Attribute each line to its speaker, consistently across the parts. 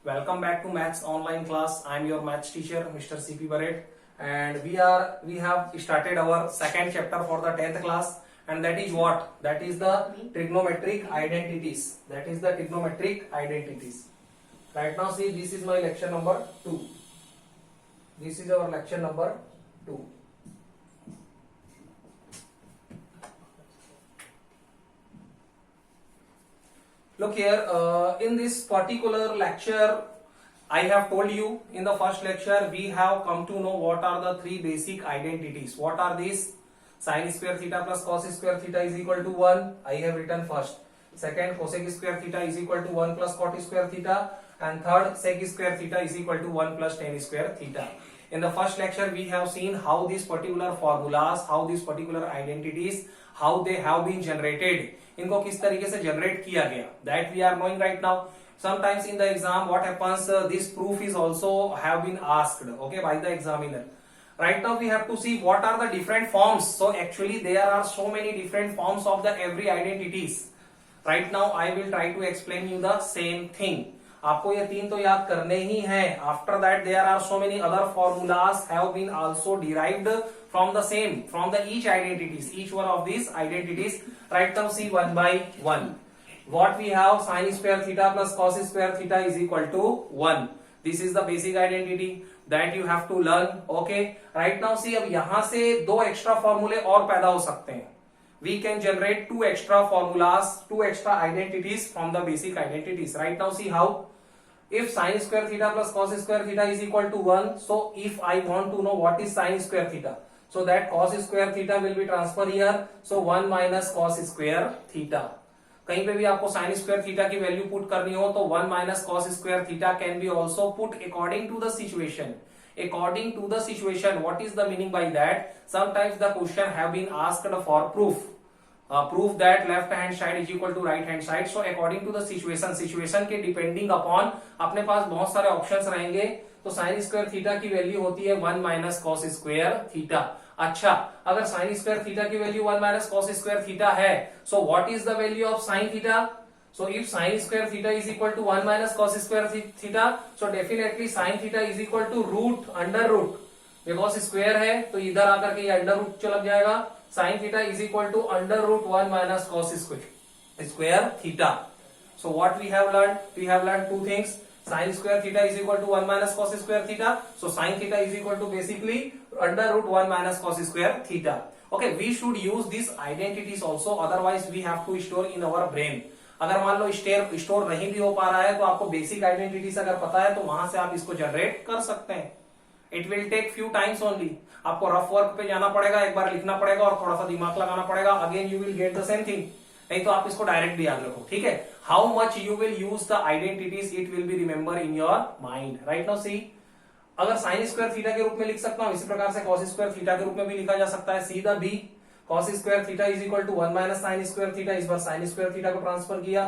Speaker 1: Welcome back to Maths online class. I am your maths teacher, Mr. CP Barrett, and we have started our second chapter for the 10th class, and that is what? That is the trigonometric identities. That is the trigonometric identities. Right now, see, this is my lecture number 2. This is our lecture number 2. Look here, in this particular lecture, I have told you in the first lecture, we have come to know what are the three basic identities. What are these? Sin square theta plus cos square theta is equal to 1. I have written first. Second, cosec square theta is equal to 1 plus cot square theta. And third, sec square theta is equal to 1 plus tan square theta. In the first lecture, we have seen how these particular formulas, how these particular identities, how they have been generated. इनको किस तरीके से generate किया गया, that we are knowing right now. Sometimes in the exam, what happens, this proof is also have been asked, okay, by the examiner. Right now we have to see what are the different forms. So actually there are so many different forms of the every identities. Right now I will try to explain you the same thing. आपको ये तीन तो याद करने ही हैं. After that there are so many other formulas have been also derived from the same, from the each identities, each one of these identities. Right now see one by one. What we have, sin square theta plus cos square theta is equal to 1. This is the basic identity that you have to learn. Okay. Right now see, अब यहाँ से दो extra formulae और पैदा हो सकते हैं. We can generate two extra formulas, two extra identities from the basic identities. Right now see how. If sin square theta plus cos square theta is equal to 1, so if I want to know what is sin square theta, so that cos square theta will be transferred here. So 1 minus cos square theta. कहीं पे भी आपको sin square theta की value put करनी हो तो 1 minus cos square theta can be also put according to the situation. According to the situation, what is the meaning by that? Sometimes the question have been asked for proof. Proof that left hand side is equal to right hand side. So according to the situation के depending upon अपने पास बहुत सारे options रहेंगे. तो sin square theta की value होती है 1 minus cos square theta. अच्छा, अगर sin square theta की value 1 minus cos square theta है, so what is the value of sin theta? So if sin square theta is equal to 1 minus cos square theta, so definitely sin theta is equal to root under root. Because square है तो इधर आकर के ये under root चला जाएगा. Sin theta is equal to under root 1 minus cos square theta. So what we have learned? We have learned two things. Sin square theta is equal to 1 minus cos square theta. So sin theta is equal to basically under root 1 minus cos square theta. Okay, we should use these identities also. Otherwise we have to store in our brain. अगर मान लो store नहीं भी हो पा रहा है तो आपको बेसिक आइडेंटिटीज अगर पता है तो वहां से आप इसको जनरेट कर सकते हैं. It will take few times only. आपको रफ वर्क पे जाना पड़ेगा, एक बार लिखना पड़ेगा और थोड़ा सा दिमाग लगाना पड़ेगा. Again you will get the same thing. नहीं तो आप इसको डायरेक्ट भी याद रखो. ठीक है. How much you will use the identities, it will be remember in your mind. Right now सी, अगर साइन स्क्वायर थीटा के रूप में लिख सकता हूं, इसी प्रकार से कॉस स्क्वायर थीटा के रूप में भी लिखा जा सकता है. सीधा B cos square theta is equal to 1 minus sine square theta. इस बार साइन स्क्वायर थीटा को ट्रांसफर किया.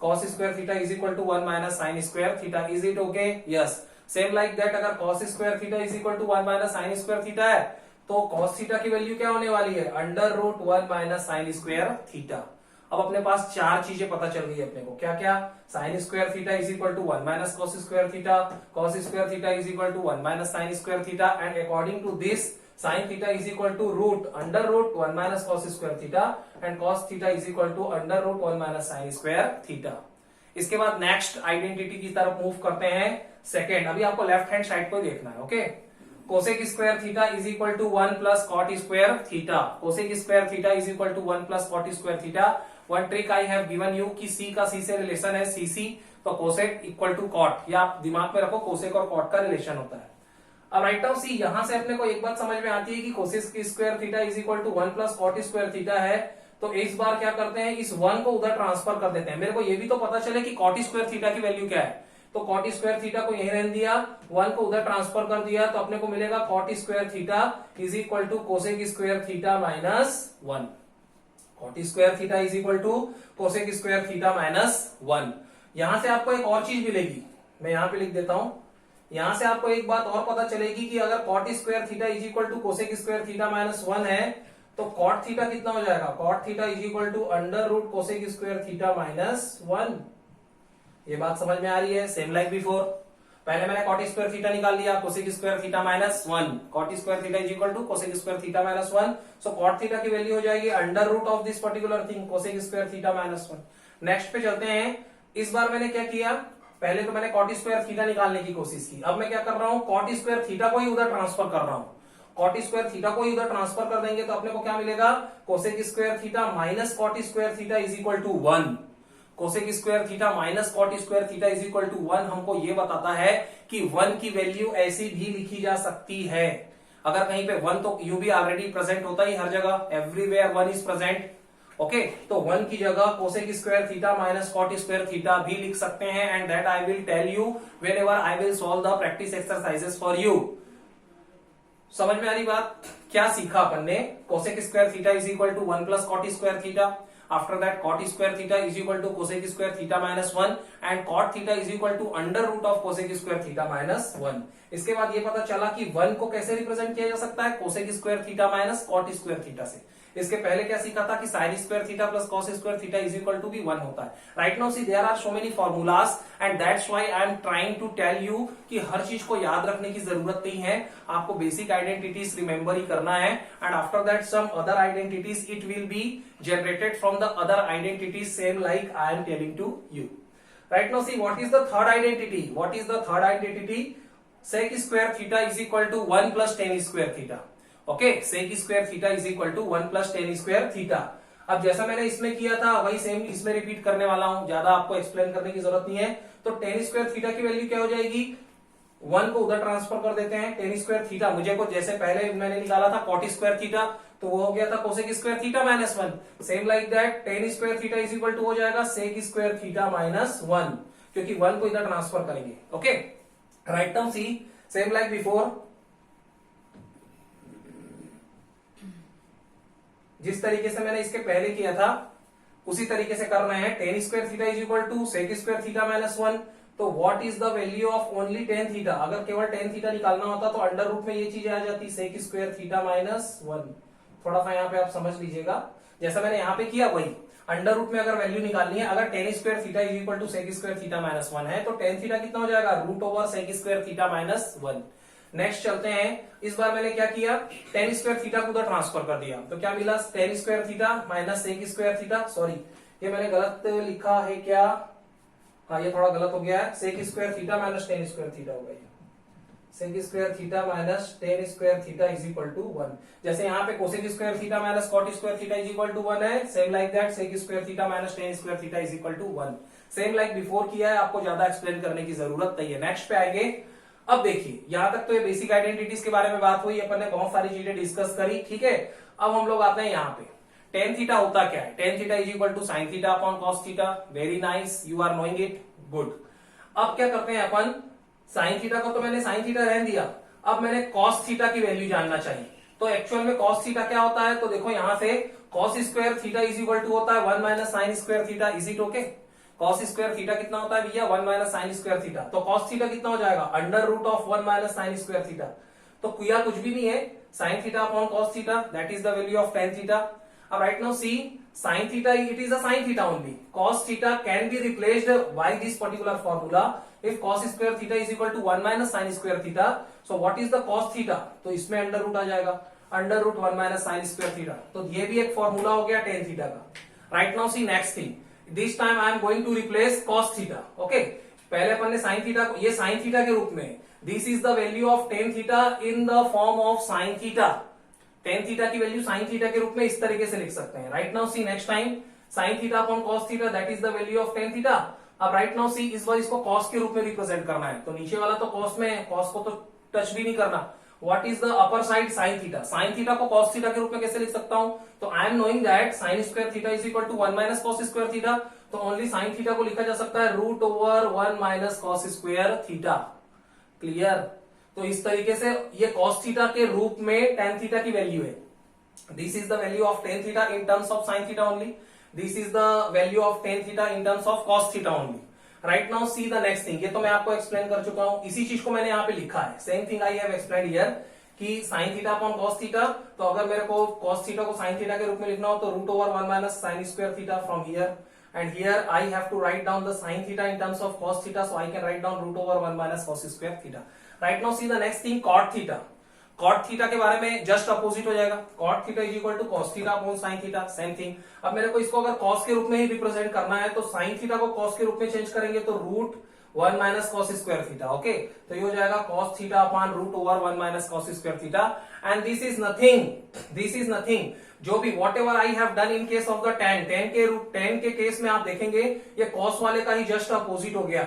Speaker 1: Cos square theta is equal to 1 minus sine square theta. Is it okay? Yes. Same like that, अगर cos square theta is equal to 1 minus sine square theta है तो cos theta की value क्या होने वाली है? Under root 1 minus sine square theta. अब अपने पास चार चीजें पता चल गई अपने को. क्या क्या? Sine square theta is equal to 1 minus cos square theta. cos square theta is equal to 1 minus sine square theta. And according to this sine theta is equal to root under root 1 minus cos square theta. And cos theta is equal to under root 1 minus sine square theta. इसके बाद next identity की तरफ move करते हैं. Second, अभी आपको left hand side को देखना है. Okay. Cosec square theta is equal to 1 plus cot square theta. Cosec square theta is equal to 1 plus cot square theta. One trick I have given you कि सी का सी से relation है CC, तो cosec equal to cot. या आप दिमाग में रखो कोसेक और कॉट का रिलेशन होता है. अब राइट नाउ सी, यहां से अपने को एक बात समझ में आती है कि cosec square theta is equal to 1 plus cot square theta है. तो इस बार क्या करते हैं, इस 1 को उधर ट्रांसफर कर देते हैं. मेरे को ये भी तो पता चले कि कॉट स्क्वायर थीटा की वैल्यू क्या है. तो कॉट स्क्वायर थीटा को यहीं रहने दिया, 1 को उधर ट्रांसफर कर दिया, तो अपने को मिलेगा cot square theta is equal to cosec square theta minus 1. Cot square theta is equal to cosec square theta minus 1. यहां से आपको एक और चीज मिलेगी, मैं यहां पे लिख देता हूं. यहां से आपको एक बात और पता चलेगी कि अगर cot square theta is equal to cosec square theta minus 1 है तो कॉट थीटा कितना हो जाएगा? Cot theta is equal to under root cosec square theta minus 1. ये बात समझ में आ रही है? सेम लाइक बिफोर, पहले मैंने कॉट स्क्वायर थीटा निकाल लिया, cosec square theta minus 1, cot square theta is equal to cosec square theta minus 1, so cot theta की वैल्यू हो जाएगी under root of this particular thing cosec square theta minus 1। Next पे चलते हैं। इस बार मैंने क्या किया, पहले तो मैंने कॉट स्क्वायर थीटा निकालने की कोशिश की, अब मैं क्या कर रहा हूं, कॉट स्क्वायर थीटा को ही उधर ट्रांसफर कर रहा हूं। कॉट स्क्वायर थीटा को ही उधर ट्रांसफर कर देंगे तो अपने को क्या मिलेगा, cosec square theta minus cot square theta is equal to 1। Cosec square theta minus cot square theta is equal to 1 हमको ये बताता है कि 1 की वैल्यू ऐसी भी लिखी जा सकती है। अगर कहीं पे 1 तो यू भी ऑलरेडी प्रेजेंट होता ही हर जगह, एवरीवेयर 1 इज प्रेजेंट। ओके, तो 1 की जगह cosec square theta minus cot square theta भी लिख सकते हैं, and that I will tell you whenever I will solve the practice exercises for you. समझ में आ रही बात? क्या सीखा अपन ने, cosec square theta is equal to 1 plus cot square theta, after that cot square theta is equal to cosec square theta minus 1 and cot theta is equal to under root of cosec square theta minus 1। इसके बाद ये पता चला कि 1 को कैसे represent किया जा सकता है, cosec square theta minus cot square theta से। इसके पहले क्या सीखा था कि sin square theta plus cos square theta is equal to भी 1 होता है। Right now see there are so many formulas and that's why I am trying to tell you कि हर चीज को याद रखने की जरूरत नहीं है, आपको बेसिक आइडेंटिटीज रिमेंबर ही करना है, and after that some other identities it will be generated from the other identities same like I am telling to you. Right now see what is the third identity? What is the third identity? Sec square theta is equal to 1 plus tan square theta. Okay, sec square theta is equal to 1 plus tan square theta. अब जैसा मैंने इसमें किया था वही same इसमें repeat करने वाला हूं, ज्यादा आपको एक्सप्लेन करने की जरूरत नहीं है। तो tan स्क्वायर थीटा की वैल्यू क्या हो जाएगी, 1 को उधर ट्रांसफर कर देते हैं, tan स्क्वायर थीटा मुझे को जैसे पहले मैंने निकाला था cot स्क्वायर थीटा तो वो हो गया था cosec square theta minus 1, same like that tan square theta is equal to हो जाएगा सेक स्क्वायर थीटा माइनस 1, क्योंकि 1 को इधर ट्रांसफर करेंगे। ओके, राइट नाउ सी सेम लाइक बिफोर, जिस तरीके से मैंने इसके पहले किया था उसी तरीके से करना है। tan square theta is equal to sec square theta minus 1, तो what is the value of only tan theta, अगर केवल tan थीटा निकालना होता तो अंडर रूट में ये चीजें आ जाती सेक स्क्वायर थीटा माइनस 1। थोड़ा सा यहाँ पे आप समझ लीजिएगा, जैसा मैंने यहाँ पे किया वही अंडर रूट में अगर वैल्यू निकालनी है, अगर tan square theta is equal to sec square theta minus 1 है तो tan थीटा कितना हो जाएगा, root over sec square theta minus 1। Next चलते हैं, इस बार मैंने क्या किया, tan स्क्वायर थीटा को उधर ट्रांसफर कर दिया तो क्या मिला, tan square theta minus sec square theta, sorry ये मैंने गलत लिखा है क्या, हाँ ये थोड़ा गलत हो गया है, sec square theta minus tan square theta हो गया, sec square theta minus tan square theta is equal to 1। जैसे यहाँ पे cosec square theta minus cot square theta is equal to 1 है, same like that sec square theta minus tan square theta is equal to 1। Same like before किया है, आपको ज्यादा explain करने की जरूरत नहीं है। नेक्स्ट पे आएंगे। अब देखिए यहां तक तो ये बेसिक आइडेंटिटीज के बारे में बात हुई, अपन ने बहुत सारी चीजें डिस्कस करी, ठीक है। अब हम लोग आते हैं यहाँ पे, tan थीटा होता क्या है, tan theta is equal to sine theta upon cos theta, very nice, you are knowing it, good. अब क्या करते हैं अपन, साइन थीटा को तो मैंने साइन थीटा रहने दिया, अब मैंने कॉस थीटा की वैल्यू जानना चाहिए। तो एक्चुअल में कॉस थीटा क्या होता है, तो देखो यहां से cos square theta is equal to होता है 1 minus sine square theta, is it okay. Cos square theta कितना होता है भैया, 1 माइनस साइन स्क्वायर थीटा, तो कॉस थीटा कितना हो जाएगा, under root of 1 minus sine square theta. तो किया कुछ भी नहीं है, sine theta upon cos theta, that is the value of tan theta. अब right now see sin theta, it is a sin theta only. Cos theta can be replaced by this particular formula. If cos square theta is equal to 1 minus sin square theta, so what is the cos theta? तो इसमें under root आ जाएगा, under root 1 minus sin square theta। तो ये भी एक formula हो गया tan theta का। Right now see next thing, this time I am going to replace cos theta। Okay, पहले अपन ने sin theta को, ये sin theta के रूप में, this is the value of tan theta in the form of sin theta। tan theta की value sine theta के रूप में इस तरीके से लिख सकते हैं। Right now see next time, sign theta upon cos theta, that is the value of tan theta. अब राइट नाउ सी इस बार इसको कॉस के रूप में रिप्रेजेंट करना है, तो नीचे वाला तो कॉस में है, कॉस को तो टच भी नहीं करना। What is the upper side, sine theta, sine theta को कॉस थीटा के रूप में कैसे लिख सकता हूं, तो I am knowing that sine square theta is equal to 1 minus cos square theta, तो ओनली साइन थीटा को लिखा जा सकता है root over 1 minus cos square theta. Clear. तो इस तरीके से ये कॉस थीटा के रूप में tan थीटा की वैल्यू है। This is the value of tan theta in terms of sin theta only. This is the value of tan theta in terms of cos theta only. Right now see the next thing. ये तो मैं आपको explain कर चुका हूं, इसी चीज को मैंने यहाँ पे लिखा है। Same thing I have explained here कि sin theta upon cos theta, तो अगर मेरे को cos थीटा को sin थीटा के रूप में लिखना हो तो root over 1 minus sine square theta from here. and here I have to write down the sin theta in terms of cos theta, so I can write down root over 1 minus cos square theta. Right now see the next thing, cot theta. Cot theta के बारे में just opposite हो जाएगा, cot theta is equal to cos theta upon sine theta, same thing. अब मेरे को इसको अगर कॉस के रूप में ही रिप्रेजेंट करना है तो साइन थीटा को कॉस के रूप में चेंज करेंगे तो root 1 minus cos square theta. Okay, तो ये हो जाएगा cos theta upon root over 1 minus cos square theta. And this is nothing जो भी whatever I have done in case of the tan के केस में आप देखेंगे ये कॉस वाले का ही जस्ट अपोजिट हो गया.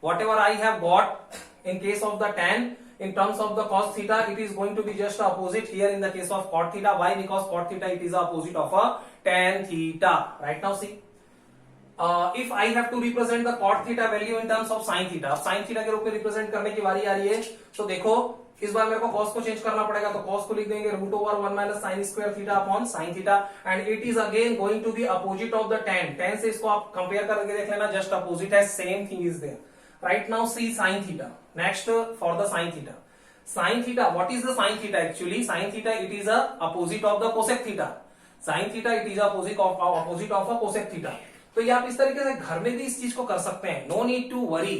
Speaker 1: What ever I have got in case of the tan in terms of the cos theta, it is going to be just opposite here in the case of cot theta. Why? Because cot theta it is the opposite of a tan theta. Right now see, if I have to represent the cot theta value in terms of sin theta, अब sin theta के रूप में represent करने की बारी आ रही है. तो देखो इस बार मेरे को cos को चेंज करना पड़ेगा, तो cos को लिख देंगे root over 1 minus sine square theta upon sine theta, and it is again going to be opposite of the tan. tan से इसको आप कंपेयर करके देख लेना, जस्ट अपोजिट है, same thing is there. Right now see sin theta. Next for the sin theta. Sin theta, what is the sin theta actually? Sin theta it is a opposite of the cosec theta. Sin theta it is opposite of a cosec theta. तो ये आप इस तरीके से घर में भी इस चीज को कर सकते हैं. No need to worry.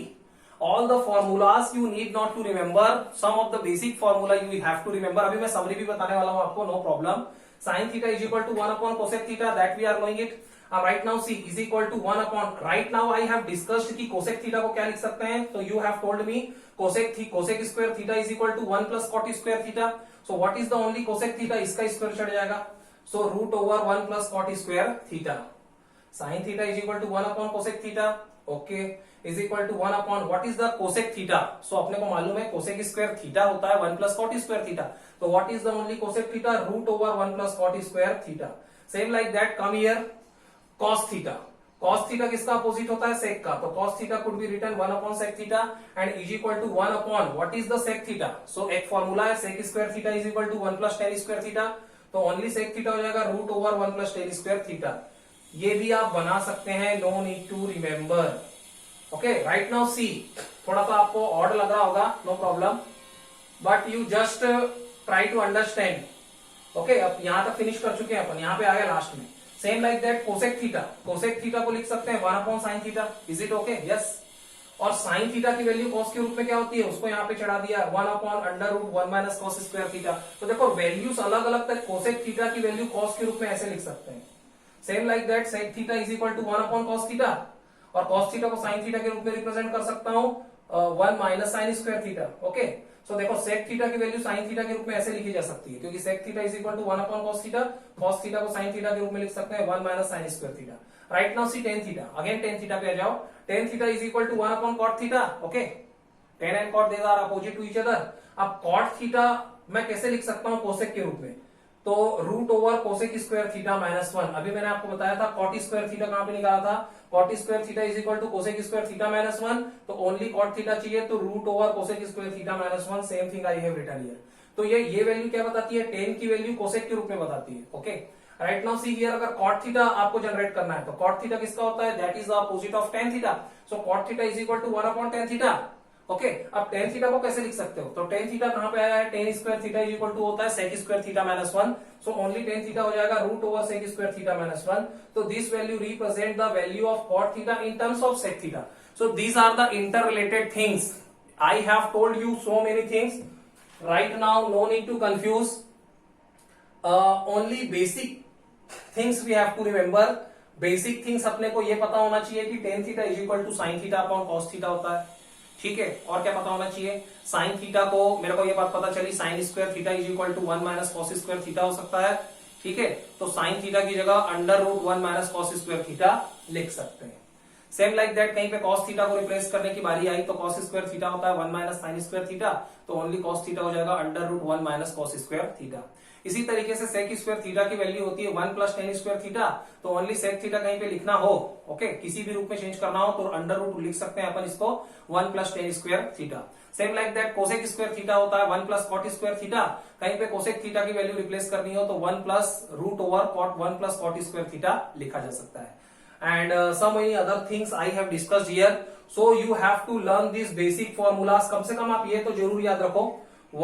Speaker 1: All the formulas you need not to remember. Some of the basic formula you have to remember. अभी मैं समरी भी बताने वाला हूं आपको, no problem. Sin theta is equal to 1 upon cosec theta, that we are knowing it. Right now see is equal to 1 upon, right now I have discussed कि cosec theta को क्या लिख सकते हैं. तो you have told me cosec square theta is equal to 1 plus cot square theta. So what is the only cosec theta, इसका square चढ़ जाएगा, so root over 1 plus cot square theta. Sin theta is equal to 1 upon cosec theta, okay, is equal to 1 upon what is the cosec theta. So अपने को मालूम है cosec square theta होता है 1 plus cot square theta. So what is the only cosec theta, root over 1 plus cot square theta. Same like that come here cos theta. cos theta किसका opposite होता है, sec का, तो cos theta could be written 1 upon sec theta and is equal to 1 upon what is the sec theta. So एक formula है sec square theta is equal to 1 plus tan square theta, तो only sec theta हो जाएगा root over 1 plus tan square theta. ये भी आप बना सकते हैं, no need to remember. Okay, right now see, थोड़ा सा आपको ऑड लग रहा होगा, no problem, but you just try to understand. Okay, अब यहां तक फिनिश कर चुके हैं अपन, यहां पे आ गया लास्ट में. Same like that cosec theta को लिख सकते हैं 1 upon sine theta. Is it okay? Yes. और साइन थीटा की वैल्यू कॉस के रूप में क्या होती है, उसको यहाँ पे चढ़ा दिया 1 upon under root 1 minus cos square theta. तो देखो वैल्यूज अलग अलग तक, कोसेक थीटा की वैल्यू कॉस के रूप में ऐसे लिख सकते हैं. Same like that sec theta is equal to 1 upon cos theta, और कॉस थीटा को साइन थीटा के रूप में रिप्रेजेंट कर सकता हूँ 1 minus sine square theta. Okay, so देखो सेक थीटा की वैल्यू साइन थीटा के रूप में ऐसे लिखी जा सकती है, क्योंकि sec theta is equal to 1 upon cos theta को साइन थीटा के रूप में लिख सकते हैं 1 minus sine square theta. Right now see tan theta, again tan theta पे आ जाओ. Tan theta is equal to 1 upon cot theta. Okay, tan and cot they are opposite to each other. अब कॉट थीटा मैं कैसे लिख सकता हूँ cosec के रूप में, तो root over cosec square theta minus 1. अभी मैंने आपको बताया था कॉट स्क्वायर थीटा कहां पे निकाला था, cot square theta is equal to cosec square theta minus 1. तो ओनली कॉट थीटा चाहिए, तो root over cosec square theta minus 1. Same thing I have written here. तो ये वैल्यू क्या बताती है, टेन की वैल्यू कोसेक के रूप में बताती है. Okay, right now see here, अगर कॉट थीटा आपको जनरेट करना है तो कॉट थीटा किसका होता है, that is the opposite of tan theta. So cot theta is equal to 1 upon tan theta. Okay, अब टेन थीटा को कैसे लिख सकते हो, तो टेन थीटा कहां पे आया है, tan square theta is equal to होता है sec square theta minus 1. So only tan theta हो जाएगा root over sec square theta minus 1. तो this value represent the value of cot theta in terms of sec theta. So these are the interrelated things. I have told you so many things. Right now no need to confuse, only basic things we have to remember. Basic things अपने को ये पता होना चाहिए कि tan theta is equal to sine theta upon cos theta होता है. ठीक है, और क्या पता होना चाहिए, साइन थीटा को मेरे को ये बात पता चली sine square theta is equal to 1 minus cos square theta हो सकता है. ठीक है, तो साइन थीटा की जगह under root 1 minus cos square theta लिख सकते हैं. सेम लाइक दैट कहीं पे कॉस थीटा को रिप्लेस करने की बारी आई तो कॉस स्क्वायर थीटा होता है 1 माइनस साइन स्क्वायर थीटा, तो ओनली कॉस थीटा हो जाएगा under root 1 minus cos square theta. इसी तरीके से सेक स्क्वायर थीटा की वैल्यू होती है 1 प्लस टेन स्क्वायर थीटा, तो ओनली सेक थीटा कहीं पे लिखना हो, ओके, किसी भी रूप में चेंज करना हो तो अंडर रूट लिख सकते हैं अपन इसको 1 plus tan square theta. Same like that cosec square theta होता है 1 प्लस कॉट स्क्वायर थीटा, कहीं पे कोसेक थीटा की वैल्यू रिप्लेस करनी हो तो 1 plus root over cot 1 plus cot square theta लिखा जा सकता है. And some many other things I have discussed here. So you have to learn these basic formulas. कम से कम आप ये तो जरूर याद रखो,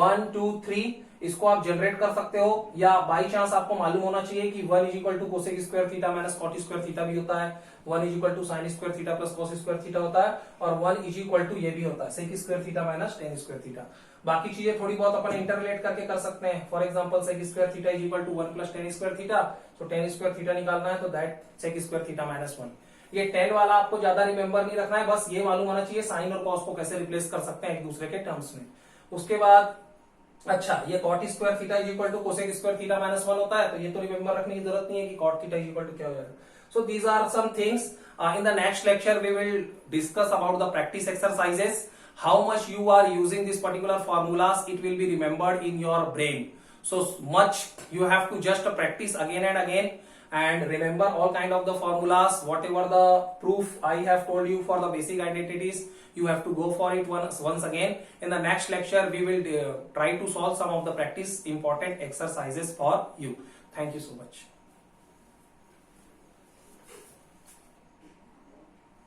Speaker 1: 1 2 3 इसको आप जनरेट कर सकते हो, या बाई चांस आपको मालूम होना चाहिए कि 1 is equal to cosec square theta minus cot square theta भी होता है, 1 is equal to sine square theta plus cos square theta होता है, और 1 इज इक्वल टू ये भी होता है sec square theta minus tan square theta. बाकी चीजें थोड़ी बहुत अपन इंटरलेट करके कर सकते हैं। For example sec square theta is equal to 1 plus tan square theta, तो टेन स्क्वायर थीटा निकालना है तो that sec square theta minus 1। ये 10 वाला आपको ज्यादा रिमेंबर नहीं रखना है, बस ये मालूम होना चाहिए साइन और कॉस को कैसे रिप्लेस कर सकते हैं एक दूसरे के टर्म्स में। उसके बाद अच्छा, ये cot square theta is equal to cosec square theta minus 1 होता है, तो ये तो रिमेंबर रखने की जरूरत नहीं है कि cot theta is equal to क्या हो जाएगा। So these are some things. In the next lecture we will discuss about the practice exercises, how much you are using this particular formulas, it will be remembered in your brain, so much you have to just practice again and again and remember all kind of the formulas, whatever the proof I have told you for the basic identities, you have to go for it once again. In the next lecture we will try to solve some of the practice important exercises for you. Thank you so much.